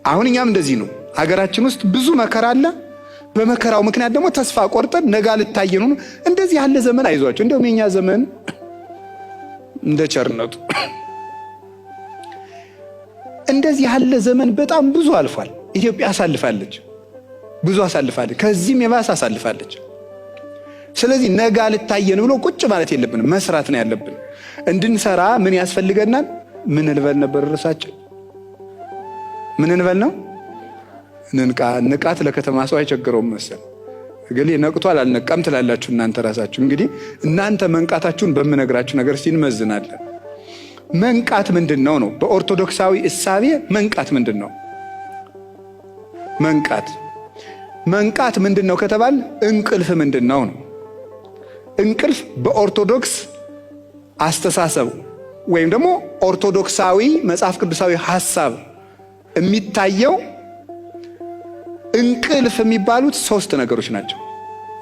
አሁን እኛም እንደዚህ ነው። ሀገራችን ውስጥ ብዙ መከራ አለ። በመከራው ምክንያት ደግሞ ተስፋ ቆርጠን ነገ ልታየኑ ነው። እንደዚህ ያለ ዘመን አይዟቸው። እንደውም የኛ ዘመን እንደ ቸርነቱ እንደዚህ ያለ ዘመን በጣም ብዙ አልፏል። ኢትዮጵያ አሳልፋለች፣ ብዙ አሳልፋለች፣ ከዚህም የባሰ አሳልፋለች። ስለዚህ ነገ ልታየን ብሎ ቁጭ ማለት የለብንም፣ መስራት ነው ያለብን። እንድንሰራ ምን ያስፈልገናል? ምን እንበል ነበር ርዕሳችን? ምን እንበል ነው? ንንቃ። ንቃት ለከተማ ሰው አይቸግረውም መሰል። እገሌ ነቅቷል አልነቃም ትላላችሁ እናንተ ራሳችሁ። እንግዲህ እናንተ መንቃታችሁን በምነግራችሁ ነገር እስቲ እንመዝናለን። መንቃት ምንድነው ነው? በኦርቶዶክሳዊ እሳቤ መንቃት ምንድነው? መንቃት ምንድነው ከተባል እንቅልፍ ምንድነው ነው? እንቅልፍ በኦርቶዶክስ አስተሳሰብ ወይም ደግሞ ኦርቶዶክሳዊ መጽሐፍ ቅዱሳዊ ሐሳብ የሚታየው እንቅልፍ የሚባሉት ሶስት ነገሮች ናቸው።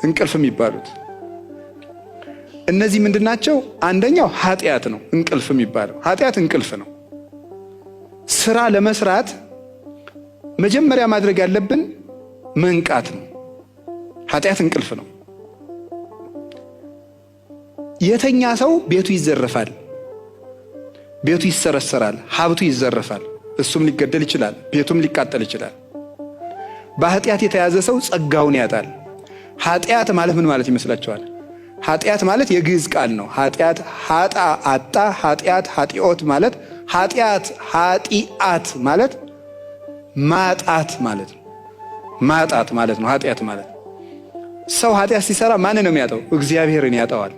እንቅልፍ የሚባሉት እነዚህ ምንድናቸው? አንደኛው ኃጢአት ነው። እንቅልፍ የሚባለው ኃጢአት እንቅልፍ ነው። ስራ ለመስራት መጀመሪያ ማድረግ ያለብን መንቃት ነው። ኃጢአት እንቅልፍ ነው። የተኛ ሰው ቤቱ ይዘረፋል፣ ቤቱ ይሰረሰራል፣ ሀብቱ ይዘረፋል፣ እሱም ሊገደል ይችላል፣ ቤቱም ሊቃጠል ይችላል። በኃጢአት የተያዘ ሰው ጸጋውን ያጣል። ኃጢአት ማለት ምን ማለት ይመስላችኋል? ኃጢአት ማለት የግዕዝ ቃል ነው። ኃጢአት ሀጣ አጣ፣ ኃጢአት ኃጢኦት ማለት ኃጢአት ማለት ማጣት ማለት ነው። ማጣት ማለት ነው ኃጢአት ማለት። ሰው ኃጢአት ሲሰራ ማንን ነው የሚያጣው? እግዚአብሔርን ያጣዋል።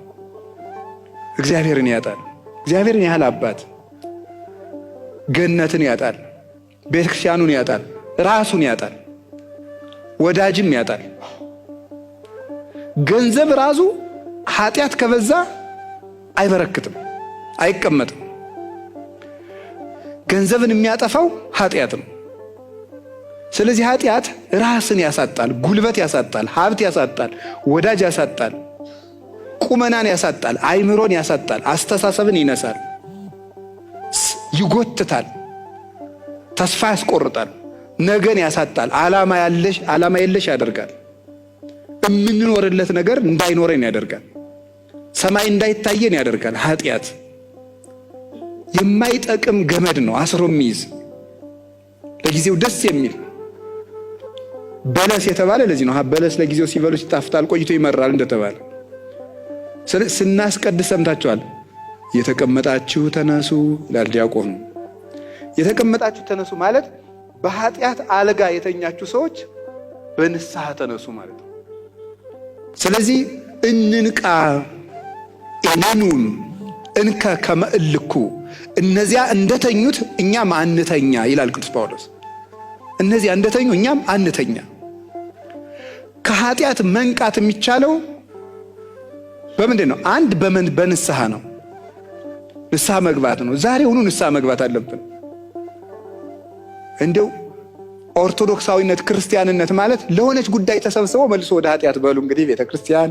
እግዚአብሔርን ያጣል። እግዚአብሔርን ያህል አባት ገነትን ያጣል፣ ቤተክርስቲያኑን ያጣል፣ ራሱን ያጣል፣ ወዳጅም ያጣል። ገንዘብ ራሱ ኃጢአት ከበዛ አይበረክትም፣ አይቀመጥም። ገንዘብን የሚያጠፋው ኃጢአት ነው። ስለዚህ ኃጢአት ራስን ያሳጣል፣ ጉልበት ያሳጣል፣ ሀብት ያሳጣል፣ ወዳጅ ያሳጣል፣ ቁመናን ያሳጣል፣ አይምሮን ያሳጣል፣ አስተሳሰብን ይነሳል፣ ይጎትታል፣ ተስፋ ያስቆርጣል፣ ነገን ያሳጣል፣ ዓላማ የለሽ ያደርጋል፣ የምንኖርለት ነገር እንዳይኖረን ያደርጋል፣ ሰማይ እንዳይታየን ያደርጋል። ኃጢአት የማይጠቅም ገመድ ነው፣ አስሮ የሚይዝ ለጊዜው ደስ የሚል በለስ የተባለ ለዚህ ነው። በለስ ለጊዜው ሲበሉ ሲጣፍጣል፣ ቆይቶ ይመራል እንደተባለ ስናስቀድስ ሰምታችኋል። የተቀመጣችሁ ተነሱ ይላል ዲያቆኑ። የተቀመጣችሁ ተነሱ ማለት በኃጢአት አልጋ የተኛችሁ ሰዎች በንስሐ ተነሱ ማለት ነው። ስለዚህ እንንቃ እነኑን እንከ ከመእልኩ፣ እነዚያ እንደተኙት እኛም አንተኛ ይላል ቅዱስ ጳውሎስ። እነዚያ እንደተኙ እኛም አንተኛ። ከኃጢአት መንቃት የሚቻለው በምንድን ነው? አንድ በንስሐ ነው። ንስሐ መግባት ነው። ዛሬውኑ ንስሐ መግባት አለብን። እንደው ኦርቶዶክሳዊነት ክርስቲያንነት ማለት ለሆነች ጉዳይ ተሰብስበው መልሶ ወደ ኃጢአት በሉ። እንግዲህ ቤተክርስቲያን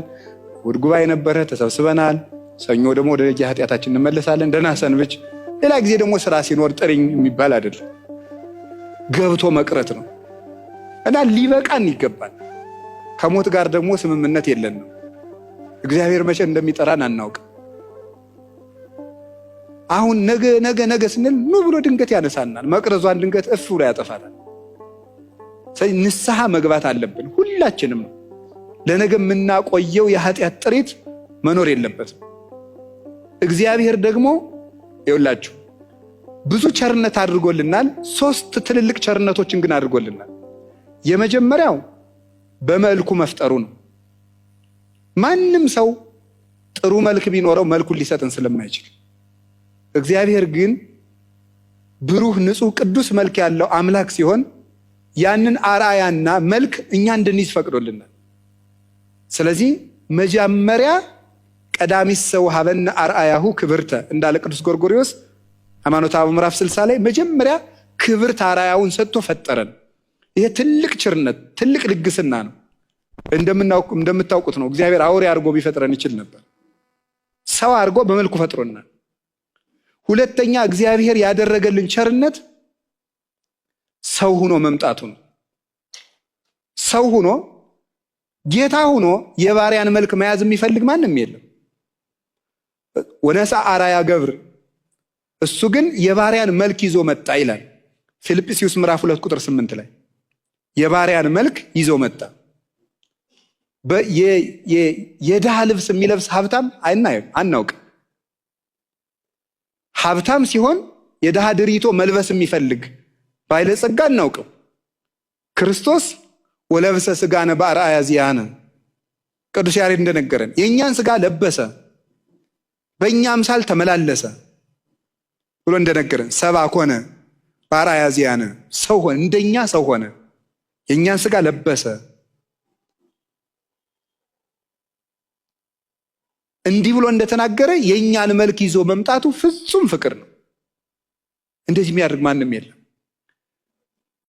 እሑድ ጉባኤ ነበረ፣ ተሰብስበናል። ሰኞ ደግሞ ወደ ኃጢአታችን እንመለሳለን። ደህና ሰንብች። ሌላ ጊዜ ደግሞ ስራ ሲኖር ጥሪኝ የሚባል አይደለም። ገብቶ መቅረት ነው እና ሊበቃን ይገባል። ከሞት ጋር ደግሞ ስምምነት የለንም። እግዚአብሔር መቼ እንደሚጠራን አናውቅ። አሁን ነገ ስንል ኑ ብሎ ድንገት ያነሳናል። መቅረዟን ድንገት እፍ ብሎ ያጠፋታል። ስለዚህ ንስሐ መግባት አለብን ሁላችንም። ለነገ የምናቆየው የኃጢአት ጥሪት መኖር የለበትም። እግዚአብሔር ደግሞ ይኸውላችሁ ብዙ ቸርነት አድርጎልናል። 3 ትልልቅ ቸርነቶችን ግን አድርጎልናል። የመጀመሪያው በመልኩ መፍጠሩ ነው። ማንም ሰው ጥሩ መልክ ቢኖረው መልኩን ሊሰጥን ስለማይችል፣ እግዚአብሔር ግን ብሩህ፣ ንጹህ፣ ቅዱስ መልክ ያለው አምላክ ሲሆን ያንን አርአያና መልክ እኛ እንድንይዝ ፈቅዶልናል። ስለዚህ መጀመሪያ ቀዳሚት ሰው ሀበነ አርአያሁ ክብርተ እንዳለ ቅዱስ ጎርጎርዮስ ሃይማኖተ አበው ምዕራፍ 60 ላይ መጀመሪያ ክብርት አርአያውን ሰጥቶ ፈጠረን። ይሄ ትልቅ ቸርነት፣ ትልቅ ልግስና ነው። እንደምታውቁት ነው። እግዚአብሔር አውሬ አድርጎ ቢፈጥረን ይችል ነበር። ሰው አድርጎ በመልኩ ፈጥሮናል። ሁለተኛ እግዚአብሔር ያደረገልን ቸርነት ሰው ሆኖ መምጣቱ ነው። ሰው ሆኖ ጌታ ሆኖ የባሪያን መልክ መያዝ የሚፈልግ ማንም የለም። ወነሳ አራያ ገብር፣ እሱ ግን የባሪያን መልክ ይዞ መጣ ይላል ፊልጵስዩስ ምዕራፍ 2 ቁጥር 8 ላይ የባሪያን መልክ ይዞ መጣ። የድሃ ልብስ የሚለብስ ሀብታም አናውቅ። ሀብታም ሲሆን የድሃ ድሪቶ መልበስ የሚፈልግ ባለጸጋ አናውቅም። ክርስቶስ ወለብሰ ሥጋነ በአርአያ ዚአነ፣ ቅዱስ ያሬድ እንደነገረን የእኛን ሥጋ ለበሰ፣ በእኛ አምሳል ተመላለሰ ብሎ እንደነገረን ሰብአ ኮነ በአርአያ ዚአነ፣ ሰው ሆነ፣ እንደኛ ሰው ሆነ፣ የእኛን ሥጋ ለበሰ። እንዲህ ብሎ እንደተናገረ የእኛን መልክ ይዞ መምጣቱ ፍጹም ፍቅር ነው። እንደዚህ የሚያደርግ ማንም የለም።